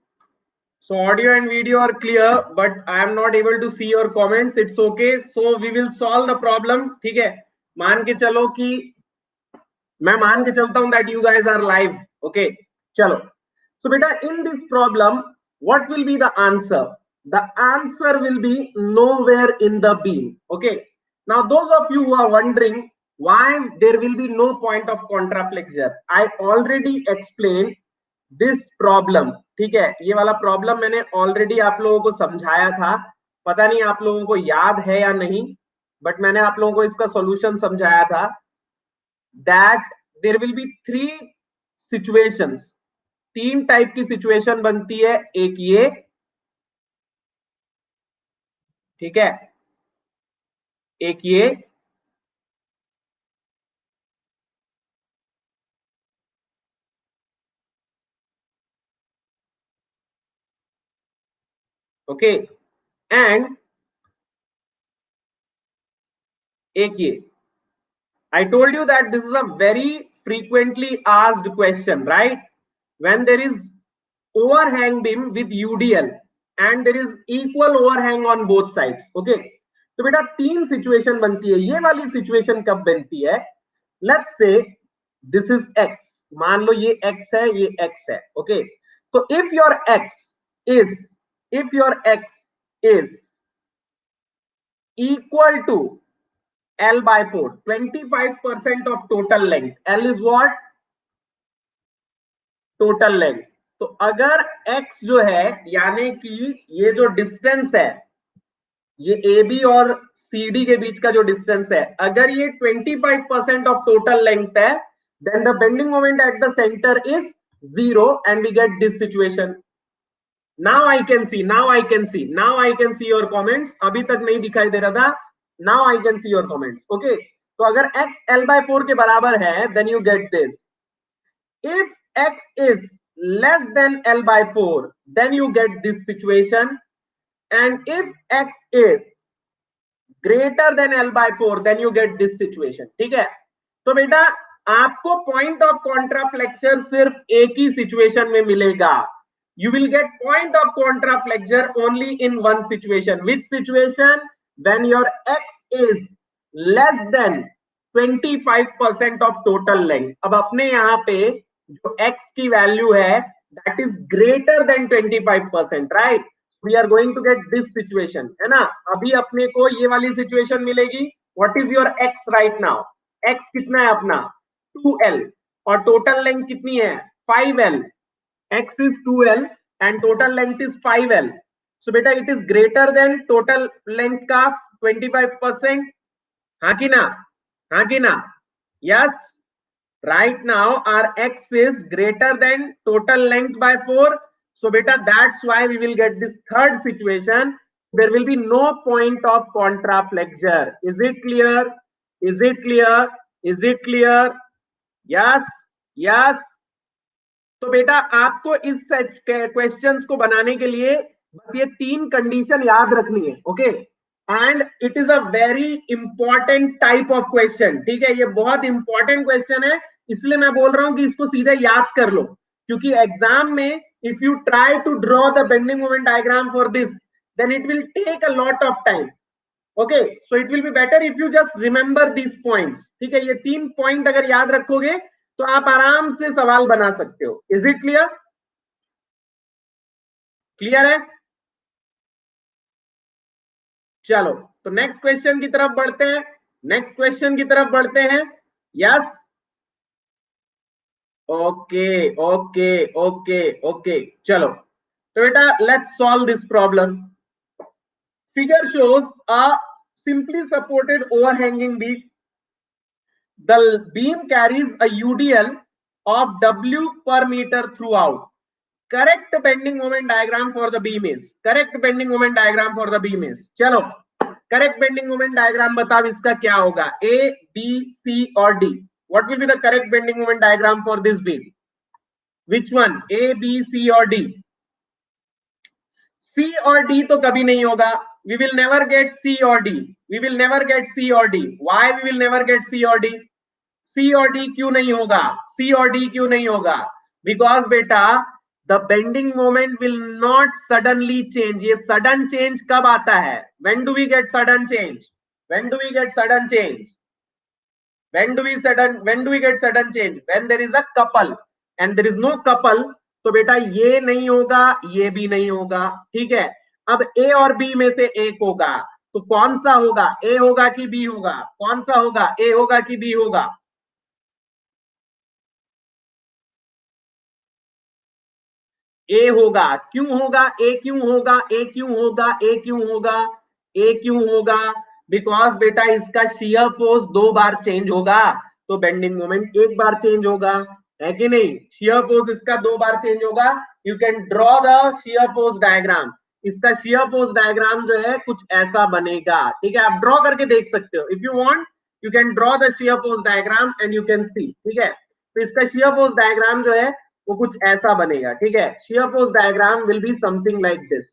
So audio and video are clear, but I am not able to see your comments. It's okay. So we will solve the problem. ठीक है? मान के चलो कि मैं मान के चलता हूं that you guys are live. Okay. चलो. So beta, in this problem, what will be the answer? The answer will be nowhere in the beam. Okay. Now those of you who are wondering why there will be no point of contraflexure, I already explained this problem. ठीक है, ये वाला problem मैंने already आप लोगों को समझाया था. पता नहीं आप लोगों को याद है या नहीं, बट मैंने आप लोगों को इसका सॉल्यूशन समझाया था. That there will be three situations. तीन टाइप की सिचुएशन बनती है. एक ये, ठीक है, एक ये, ओके, एंड एक ये. I told you that this is a very frequently asked question, right? When there is overhang beam with UDL and there is equal overhang on both sides. Okay. तो बेटा तीन सिचुएशन बनती है. ये वाली situation कब बनती है? Let's say this is x. मान लो ये x है, ये x है. Okay. So if your x is equal to L by 4, 25% of total length. L is what? Total length. तो अगर x जो है, यानी कि ये जो डिस्टेंस है, ये AB और CD के बीच का जो डिस्टेंस है, अगर ये 25% ऑफ टोटल लेंथ है, then the bending moment at the center is 0 and we get this situation. Now I can see your comments. अभी तक नहीं दिखाई दे रहा था. Now I can see your comments. Okay. तो अगर x L by 4 के बराबर है, then you get this. If x is less than L by 4, then you get this situation. And if x is greater than L by 4, then you get this situation. ठीक है? तो बेटा आपको point of contraflexure सिर्फ एक ही situation में मिलेगा. You will get point of contraflexure only in one situation. Which situation? When your x is less than 25% of total length. अब अपने यहाँ पे जो x की वैल्यू है, that is greater than 25%, right? We are going to get this situation, है ना? अभी अपने को ये वाली situation मिलेगी. What is your x right now? x कितना है अपना? 2L. और total length कितनी है? 5L. x is 2L and total length is 5L. So beta it is greater than total length का 25%. हाँ कि ना? हाँ कि ना? Yes. Right now our x is greater than total length by 4. So beta that's why we will get this third situation. There will be no point of contraflexure. Is it clear? Is it clear? Is it clear? Yes. Yes. तो बेटा आपको इस questions को बनाने के लिए बस ये तीन कंडीशन याद रखनी है. Okay. And it is a very important type of question. ठीक है, ये बहुत इंपॉर्टेंट क्वेश्चन है, इसलिए मैं बोल रहा हूं कि इसको सीधे याद कर लो, क्योंकि एग्जाम में if you try to draw the bending moment diagram for this, then it will take a lot of time. Okay, so it will be better if you just remember this points. ठीक है, ये तीन point अगर याद रखोगे तो आप आराम से सवाल बना सकते हो। Is it clear? क्लियर है? चलो तो नेक्स्ट क्वेश्चन की तरफ बढ़ते हैं। नेक्स्ट क्वेश्चन की तरफ बढ़ते हैं। Yes, okay okay okay okay. चलो तो बेटा let's solve this problem. Figure shows a simply supported overhanging beam. The beam carries a UDL of W per meter throughout. Correct bending moment diagram for the beam is. Correct bending moment diagram for the beam is. चलो correct bending moment diagram बताओ इसका क्या होगा? A, B, C और D. What will be the correct bending moment diagram for this beam? Which one? A, B, C और D? C और D तो कभी नहीं होगा. We will never get C or D. We will never get C or D. Why we will never get C or D? C और D क्यों नहीं होगा? C और D क्यों नहीं होगा? Because बेटा the bending moment will not suddenly change. ये sudden change कब आता है? When do we get sudden change? When do we get sudden change? When do we get sudden change? When there is a couple and there is no couple, तो बेटा ये नहीं होगा, ये भी नहीं होगा. ठीक है, अब A और B में से एक होगा, तो कौन सा होगा? A होगा कि B होगा? कौन सा होगा? A होगा कि B होगा? A होगा. क्यों होगा? A क्यों होगा? A क्यों होगा? A क्यों होगा? A क्यों होगा? बिकॉज बेटा इसका शियर फोर्स 2 बार चेंज होगा, तो बेंडिंग मोमेंट 1 बार चेंज होगा, है कि नहीं? शियर फोर्स इसका 2 बार चेंज होगा. You can draw the shear force diagram. इसका शियर फोर्स डायग्राम जो है कुछ ऐसा बनेगा. ठीक है, आप ड्रॉ करके देख सकते हो. If you want you can draw the shear force diagram and you can see. ठीक है, तो इसका शियर फोर्स डायग्राम जो है वो कुछ ऐसा बनेगा. ठीक है, shear force diagram will be something like this.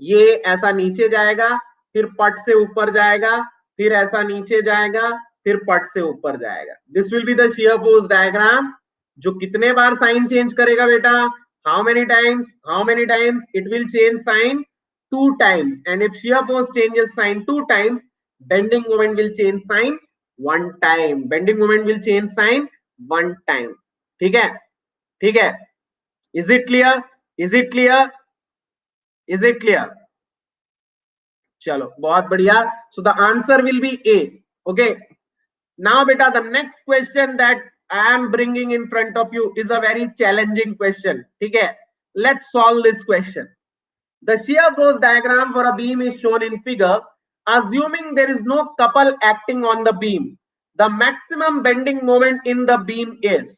ये ऐसा नीचे जाएगा, फिर पट से ऊपर जाएगा, फिर ऐसा नीचे जाएगा, फिर पट से ऊपर जाएगा. This will be the shear force diagram. जो कितने बार साइन चेंज करेगा बेटा? How many times? How many times? It will change sign 2 times. And if shear force changes sign 2 times, bending moment will change sign 1 time. Bending moment will change sign 1 time. ठीक है, ठीक है. Is it clear? Is it clear? Is it clear? चलो बहुत बढ़िया. So the answer will be A. Okay, now बेटा the next question that I am bringing in front of you is a very challenging question. ठीक है, let's solve this question. The shear force diagram for a beam is shown in figure. Assuming there is no couple acting on the beam, the maximum bending moment in the beam is.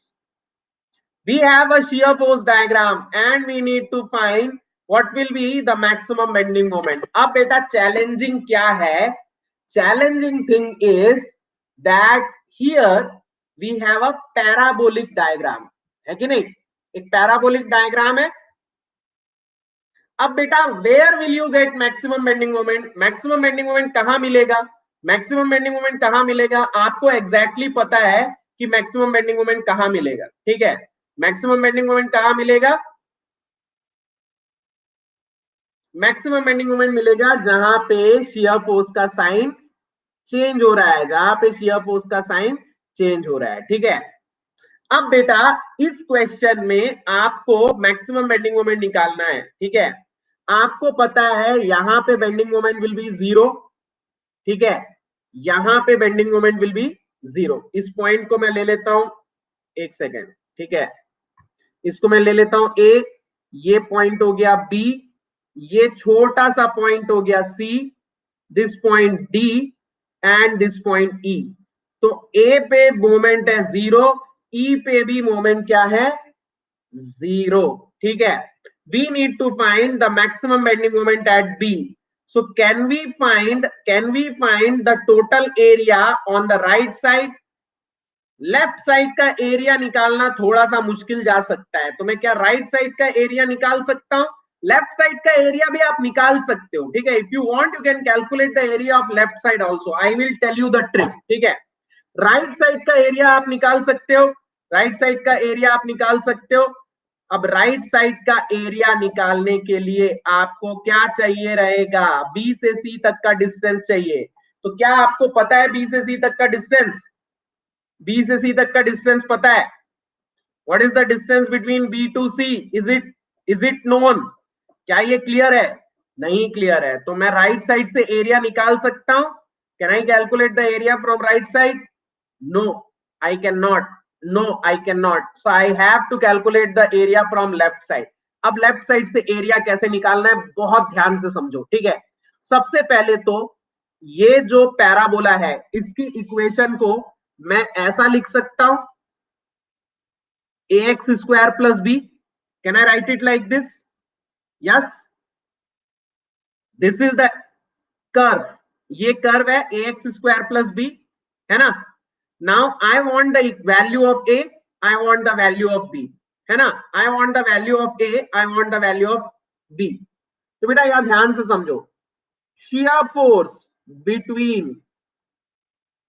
We have a shear force diagram and we need to find what will be the maximum bending moment. अब बेटा challenging क्या है? Challenging thing is that here we have a parabolic diagram. है कि नहीं? एक parabolic diagram है. अब बेटा where will you get maximum bending moment? Maximum bending moment कहाँ मिलेगा? Maximum bending moment कहाँ मिलेगा? आपको exactly पता है कि maximum bending moment कहाँ मिलेगा. ठीक है, मैक्सिमम बेंडिंग मोमेंट कहां मिलेगा? मैक्सिमम बेंडिंग मोमेंट मिलेगा जहां पे शियर फोर्स का साइन चेंज हो रहा है, जहां पे शियर फोर्स का साइन चेंज हो रहा है. ठीक है, अब बेटा इस क्वेश्चन में आपको मैक्सिमम बेंडिंग मोमेंट निकालना है. ठीक है, आपको पता है यहां पे बेंडिंग मोमेंट विल बी 0. ठीक है, यहां पे बेंडिंग मोमेंट विल बी 0. इस पॉइंट को मैं ले लेता हूं, एक सेकेंड. ठीक है, इसको मैं ले लेता हूं ए, ये पॉइंट हो गया बी, ये छोटा सा पॉइंट हो गया C, this point D and this point E. तो ए पे मोमेंट है 0, ई पे भी मोमेंट क्या है? 0. ठीक है, we need to find the maximum bending moment at B. So can we find the total area on the right side? Left side का एरिया निकालना थोड़ा सा मुश्किल जा सकता है, तो मैं क्या राइट साइड का एरिया निकाल सकता हूं? लेफ्ट साइड का एरिया भी आप निकाल सकते हो. ठीक है, if you want you can calculate the area of left side also. I will tell you the trick. ठीक है, राइट साइड का एरिया आप निकाल सकते हो, राइट साइड का एरिया आप निकाल सकते हो. अब राइट साइड का एरिया निकालने के लिए आपको क्या चाहिए रहेगा? बी से सी तक का डिस्टेंस चाहिए. तो क्या आपको पता है बी से सी तक का डिस्टेंस? बी से सी तक का डिस्टेंस पता है? What is the distance between B to C? Is it known? क्या ये क्लियर है? नहीं क्लियर है। तो मैं राइट साइड से एरिया निकाल सकता हूं? Can I calculate the area from right side? No, I can not. No, I can not. So I have to calculate the area from left side. अब लेफ्ट साइड से area कैसे निकालना है, बहुत ध्यान से समझो, ठीक है? सबसे पहले तो ये जो पैराबोला है, इसकी इक्वेशन को मैं ऐसा लिख सकता हूं, ax square plus b. Can I write it like this? Yes. This is the curve. ये कर्व है ax square plus b, है ना? Now I want the value of a, I want the value of b, है ना? I want the value of a, I want the value of b. तो बेटा यहां ध्यान से समझो, shear force between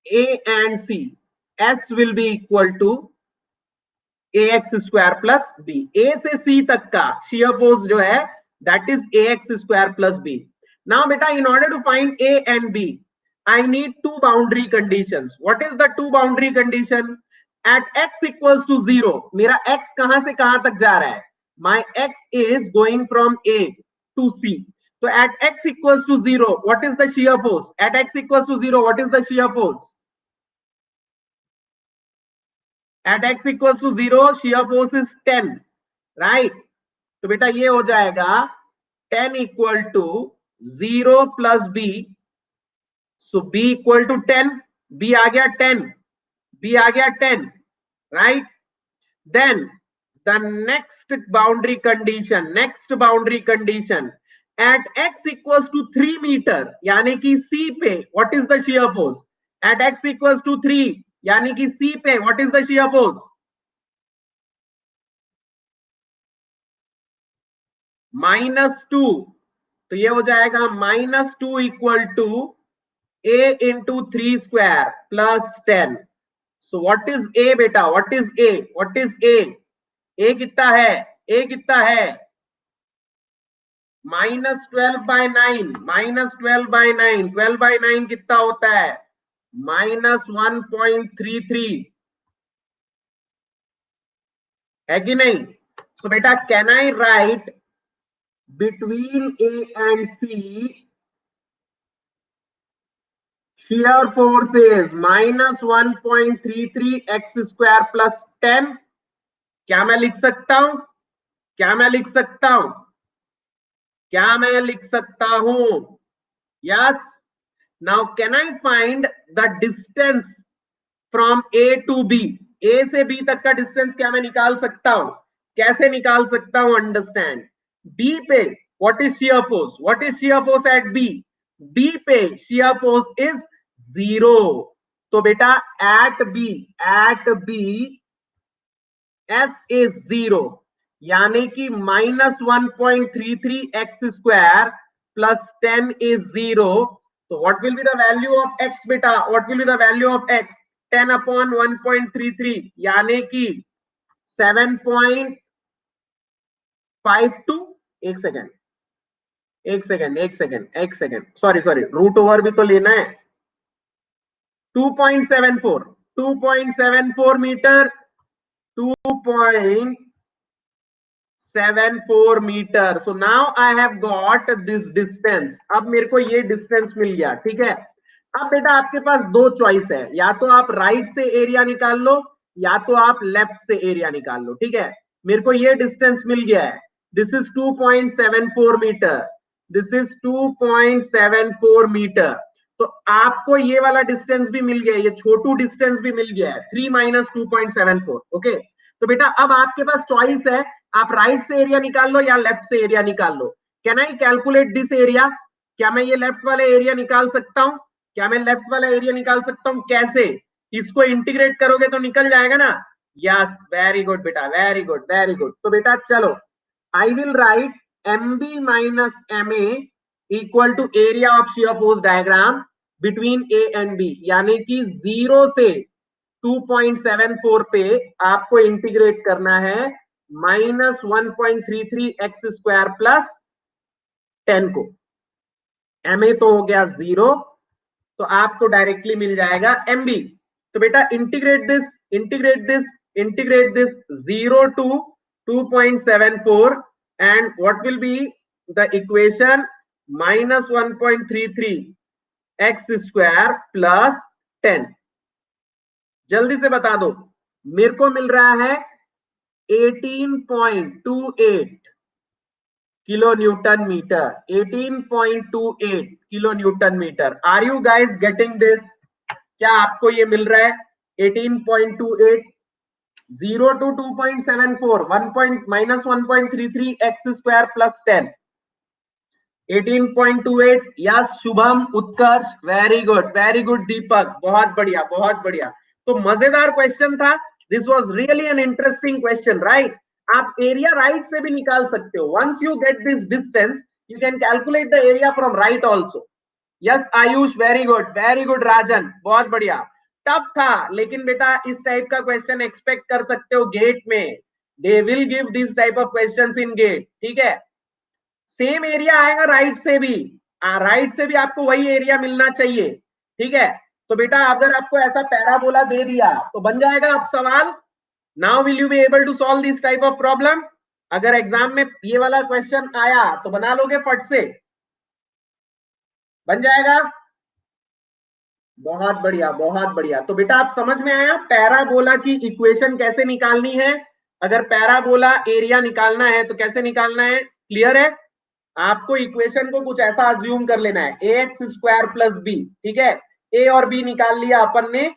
a and c, s will be equal to ax square plus b. a से c तक का shear force जो है, that is ax square plus b. Now beta, in order to find a and b, I need two boundary conditions. What is the two boundary condition? At x equals to 0, मेरा x कहां से कहां तक जा रहा है? My x is going from a to c. So at x equals to 0, what is the shear force? At x equals to 0, what is the shear force? At x equals to 0, shear force is 10, right? तो बेटा ये हो जाएगा 10 equal to 0 plus B, so B equal to 10, B आ गया 10, B आ गया 10, right? Then the next boundary condition at x equals to 3 metre, यानी कि c पे what is the shear force? एट x इक्वल्स टू 3 यानी कि c पे what is the shear force? -2। तो ये हो जाएगा -2 equal to a into 3 square plus 10। So what is a बेटा? What is a? What is a? a कितना है? a कितना है? -12/9, -12/9, 12/9 कितना होता है? -1.33, है कि नहीं? सो बेटा can I right between a and c, shear force is -1.33 x square plus 10। क्या मैं लिख सकता हूं? क्या मैं लिख सकता हूं? क्या मैं लिख सकता हूं? Yes. Now can I find the distance from A to B? A से बी तक का डिस्टेंस क्या मैं निकाल सकता हूं? कैसे निकाल सकता हूं? अंडरस्टैंड, बी पे what is shear force? What is shear force at B? B पे शियर फोर्स इज 0। तो बेटा एट बी एस इज 0, यानी कि -1.33 एक्स स्क्वायर प्लस 10 इज 0। तो what will be the value of X बेटा? What will be the value of X? 10 upon 1.33 यानी कि 7.52। एक सेकेंड, एक सेकेंड, सॉरी, रूट ओवर भी तो लेना है। 2.74, 2.74 meter, 2.74 meter. So now I have got this distance. अब मेरे को ये डिस्टेंस मिल गया, ठीक है? अब बेटा आपके पास दो चॉइस है, या तो आप राइट से एरिया निकाल लो या तो आप लेफ्ट से एरिया निकाल लो, ठीक है? मेरे को ये डिस्टेंस मिल गया है, this is 2.74 meter, this is 2.74 meter. तो आपको ये वाला डिस्टेंस भी मिल गया है, ये छोटू डिस्टेंस भी मिल गया है, 3 - 2.74। ओके, तो बेटा अब आपके पास चॉइस है, आप राइट से एरिया निकाल लो या लेफ्ट से एरिया निकाल लो। Can I calculate this area? क्या मैं ये लेफ्ट वाला एरिया निकाल सकता हूं? क्या मैं लेफ्ट वाला एरिया निकाल सकता हूं? कैसे? इसको इंटीग्रेट करोगे तो निकल जाएगा ना? यस, वेरी गुड बेटा, वेरी गुड, वेरी गुड। तो बेटा चलो, I will write MB minus MA equal to area of shear force diagram between A and B, यानी कि 0 से 2.74 पे आपको इंटीग्रेट करना है -1.33 एक्स स्क्वायर प्लस 10 को। MA तो हो गया 0, तो आपको डायरेक्टली मिल जाएगा MB। तो बेटा integrate this 0 to 2.74 and what will be the equation minus 1.33 x square plus 10. जल्दी से बता दो, मेरे को मिल रहा है 18.28 kilonewton meter, 18.28 kilonewton meter. Are you guys getting this? क्या आपको ये मिल रहा है? 18.28 0 to 2.74 1 minus 1.33 x square plus 10 18.28. Yes Shubham, Utkarsh, very good Deepak, बहुत बढ़िया बहुत बढ़िया. तो मजेदार क्वेश्चन था. This was really an interesting question, right? आप एरिया राइट से भी निकाल सकते हो. Once you get this distance you can calculate the area from right also. Yes Ayush, very good Rajan, बहुत बढ़िया. टफ था लेकिन बेटा इस टाइप का क्वेश्चन एक्सपेक्ट कर सकते हो गेट में. They will give this type of questions in GATE. ठीक है, सेम एरिया आएगा राइट से भी. राइट से भी आपको वही एरिया मिलना चाहिए. ठीक है, तो बेटा अगर आपको ऐसा पैराबोला दे दिया तो बन जाएगा अब सवाल. Now will you be able to solve this type of problem? अगर एग्जाम में ये वाला क्वेश्चन आया तो बना लोगे फट से? बन जाएगा. बहुत बढ़िया बहुत बढ़िया. तो बेटा आप समझ में आया पैराबोला की इक्वेशन कैसे निकालनी है? अगर पैराबोला एरिया निकालना है तो कैसे निकालना है? क्लियर है? आपको इक्वेशन को कुछ ऐसा अज्यूम कर लेना है, ax स्क्वायर प्लस बी. ठीक है, ए और बी निकाल लिया अपन ने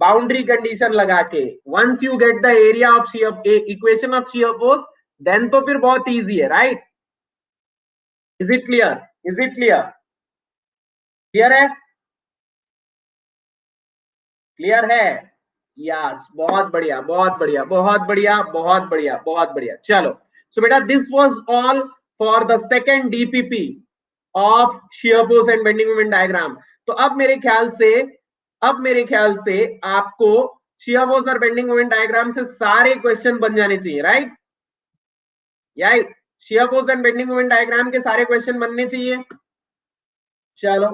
बाउंड्री कंडीशन लगा के. Once you get the area of shear equation of shear force then तो फिर बहुत इजी है, right? Is it clear? Is it clear? Clear है? क्लियर है? यस, बहुत बढ़िया बहुत बढ़िया बहुत बढ़िया बहुत बढ़िया बहुत बढ़िया. चलो, सो बेटा this was all for the second DPP of shear force and bending moment diagram. तो अब मेरे ख्याल से आपको शियर फोर्स और बेंडिंग मोमेंट डायग्राम से सारे क्वेश्चन बन जाने चाहिए, right? Right, shear force and bending moment diagram के सारे क्वेश्चन बनने चाहिए. चलो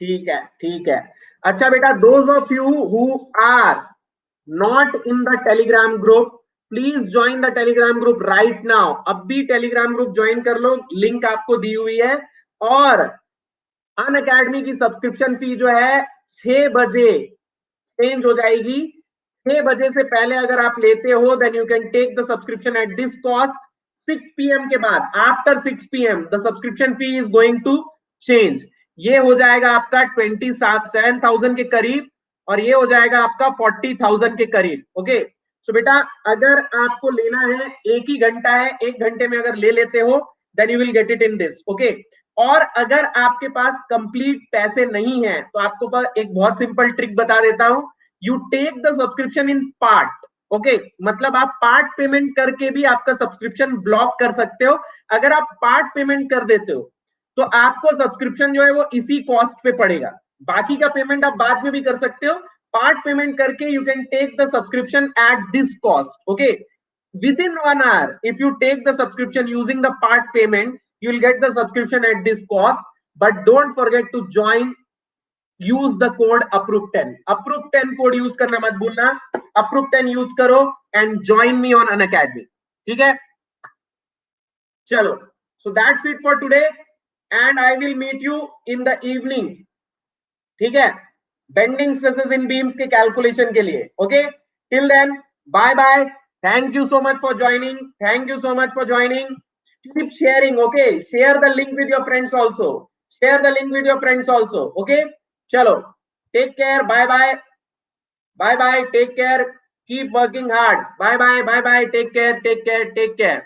ठीक है ठीक है. अच्छा बेटा, those of you who are not in the Telegram group please join the Telegram group right now. अब भी टेलीग्राम ग्रुप ज्वाइन कर लो, लिंक आपको दी हुई है. और अन अकेडमी की सब्सक्रिप्शन फी जो है 6 बजे चेंज हो जाएगी. 6 बजे से पहले अगर आप लेते हो then you can take the subscription at this cost. 6 PM के बाद after 6 PM the subscription fee is going to change. ये हो जाएगा आपका 27,000 के करीब और ये हो जाएगा आपका 40,000 के करीब. ओके, सो बेटा अगर आपको लेना है 1 ही घंटा है, 1 घंटे में अगर ले लेते हो then you will get it in this. Okay, और अगर आपके पास कंप्लीट पैसे नहीं है तो आपको एक बहुत सिंपल ट्रिक बता देता हूं. You take the subscription in part. Okay, मतलब आप पार्ट पेमेंट करके भी आपका सब्सक्रिप्शन ब्लॉक कर सकते हो. अगर आप पार्ट पेमेंट कर देते हो तो आपको सब्सक्रिप्शन जो है वो इसी कॉस्ट पे पड़ेगा. बाकी का पेमेंट आप बाद में भी कर सकते हो. पार्ट पेमेंट करके you can take the subscription at this cost. Okay, within 1 hour if you take the subscription using the part payment you will get the subscription at this cost. But don't forget to join, use the code approve10. approve10 code use करना मत भूलना. approve10 use करो and join me on Unacademy. ठीक है, चलो, so that's it for today and I will meet you in the evening. ठीक है, bending stresses in beams के कैलकुलेशन के लिए. Okay, till then bye bye. Thank you so much for joining. Thank you so much for joining. Keep sharing. Okay, share the link with your friends also. Share the link with your friends also. Okay, चलो, take care. Bye bye bye bye. Take care. Keep working hard. Bye bye bye bye. Take care take care take care.